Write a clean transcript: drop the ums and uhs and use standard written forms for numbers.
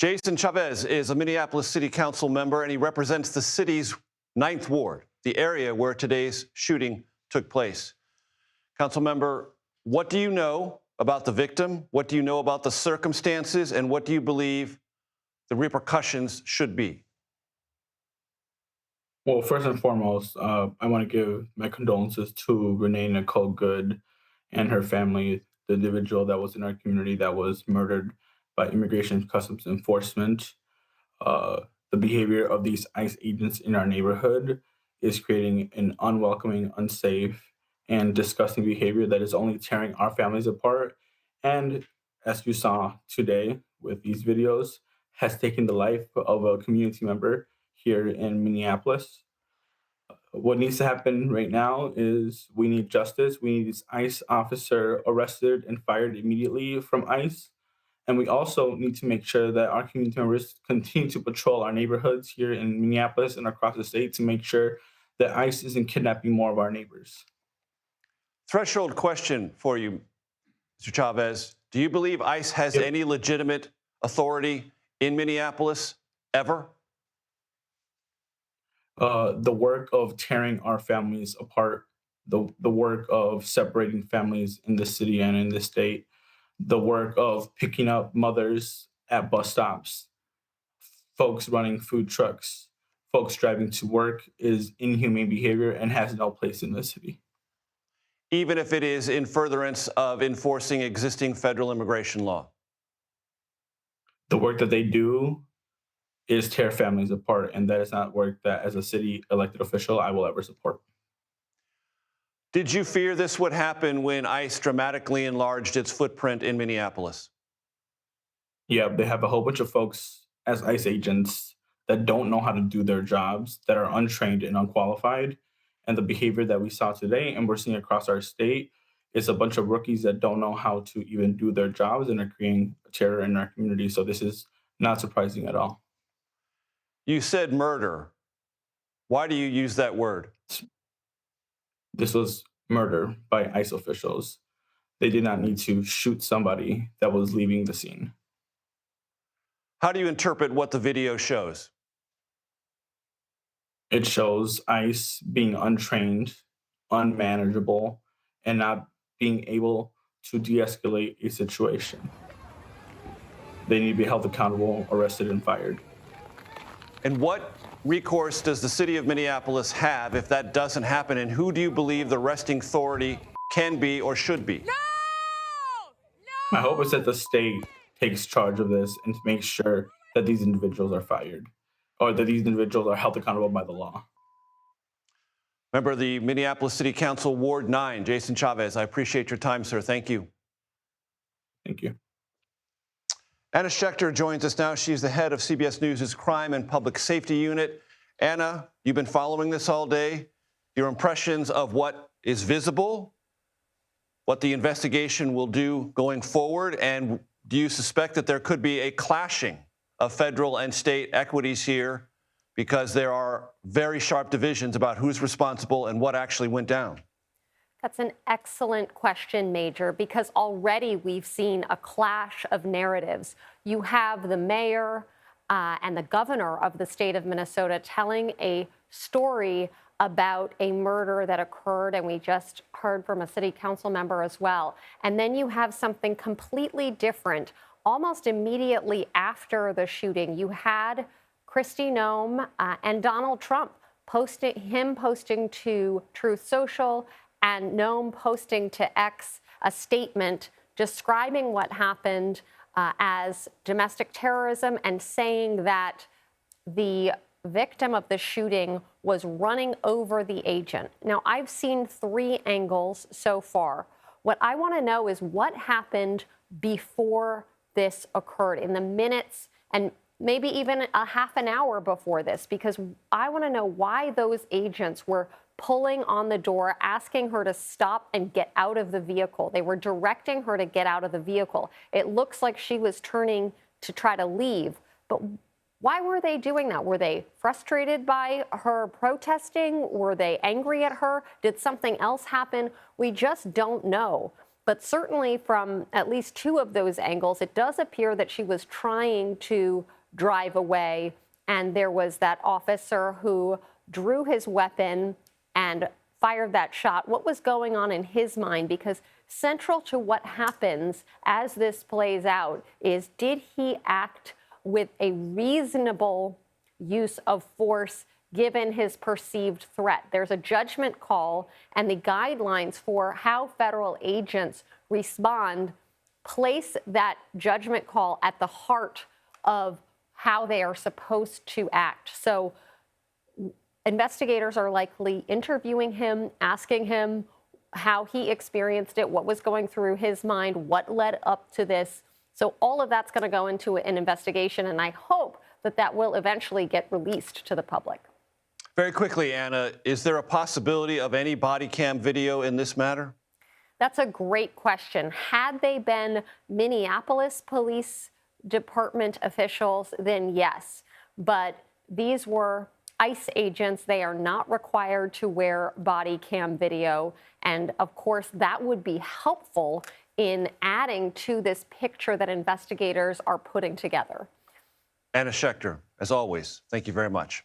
Jason Chavez is a Minneapolis City Council member, and he represents the city's 9th Ward, the area where today's shooting took place. Council member, what do you know about the victim? What do you know about the circumstances? And what do you believe the repercussions should be? Well, first and foremost, I want to give my condolences to Renee Nicole Good and her family, the individual that was in our community that was murdered by Immigration and Customs Enforcement. The behavior of these ICE agents in our neighborhood is creating an unwelcoming, unsafe, and disgusting behavior that is only tearing our families apart. And as you saw today with these videos, has taken the life of a community member here in Minneapolis. What needs to happen right now is we need justice. We need this ICE officer arrested and fired immediately from ICE. And we also need to make sure that our community members continue to patrol our neighborhoods here in Minneapolis and across the state to make sure that ICE isn't kidnapping more of our neighbors. Threshold question for you, Mr. Chavez. Do you believe ICE has any legitimate authority in Minneapolis ever? The work of tearing our families apart, the work of separating families in the city and in the state, the work of picking up mothers at bus stops, folks running food trucks, folks driving to work is inhumane behavior and has no place in the city. Even if it is in furtherance of enforcing existing federal immigration law? The work that they do is tear families apart, and that is not work that, as a city elected official, I will ever support. Did you fear this would happen when ICE dramatically enlarged its footprint in Minneapolis? Yeah, they have a whole bunch of folks as ICE agents that don't know how to do their jobs, that are untrained and unqualified. And the behavior that we saw today and we're seeing across our state is a bunch of rookies that don't know how to even do their jobs and are creating terror in our community. So this is not surprising at all. You said murder. Why do you use that word? This was murder by ICE officials. They did not need to shoot somebody that was leaving the scene. How do you interpret what the video shows? It shows ICE being untrained, unmanageable, and not being able to de-escalate a situation. They need to be held accountable, arrested, and fired. And what recourse does the city of Minneapolis have if that doesn't happen? And who do you believe the arresting authority can be or should be? No! My hope is that the state takes charge of this and makes sure that these individuals are fired or that these individuals are held accountable by the law. Member of the Minneapolis City Council, Ward 9, Jason Chavez, I appreciate your time, sir. Thank you. Thank you. Anna Schecter joins us now. She's the head of CBS News' Crime and Public Safety Unit. Anna, you've been following this all day. Your impressions of what is visible, what the investigation will do going forward, and do you suspect that there could be a clashing of federal and state equities here because there are very sharp divisions about who's responsible and what actually went down? That's an excellent question, Major, because already we've seen a clash of narratives. You have the mayor and the governor of the state of Minnesota telling a story about a murder that occurred, and we just heard from a city council member as well. And then you have something completely different. Almost immediately after the shooting, you had Kristi Noem and Donald Trump posting to Truth Social, and Noem posting to X a statement describing what happened as domestic terrorism and saying that the victim of the shooting was running over the agent. Now, I've seen 3 angles so far. What I want to know is what happened before this occurred, in the minutes and maybe even a half an hour before this, because I want to know why those agents were pulling on the door, asking her to stop and get out of the vehicle. They were directing her to get out of the vehicle. It looks like she was turning to try to leave. But why were they doing that? Were they frustrated by her protesting? Were they angry at her? Did something else happen? We just don't know. But certainly from at least two of those angles, it does appear that she was trying to drive away. And there was that officer who drew his weapon and fired that shot. What was going on in his mind? Because central to what happens as this plays out is, did he act with a reasonable use of force given his perceived threat? There's a judgment call, and the guidelines for how federal agents respond place that judgment call at the heart of how they are supposed to act. So investigators are likely interviewing him, asking him how he experienced it, what was going through his mind, what led up to this. So all of that's going to go into an investigation, and I hope that that will eventually get released to the public. Very quickly, Anna, is there a possibility of any body cam video in this matter? That's a great question. Had they been Minneapolis Police Department officials, then yes. But these were ICE agents. They are not required to wear body cam video. And of course, that would be helpful in adding to this picture that investigators are putting together. Anna Schecter, as always, thank you very much.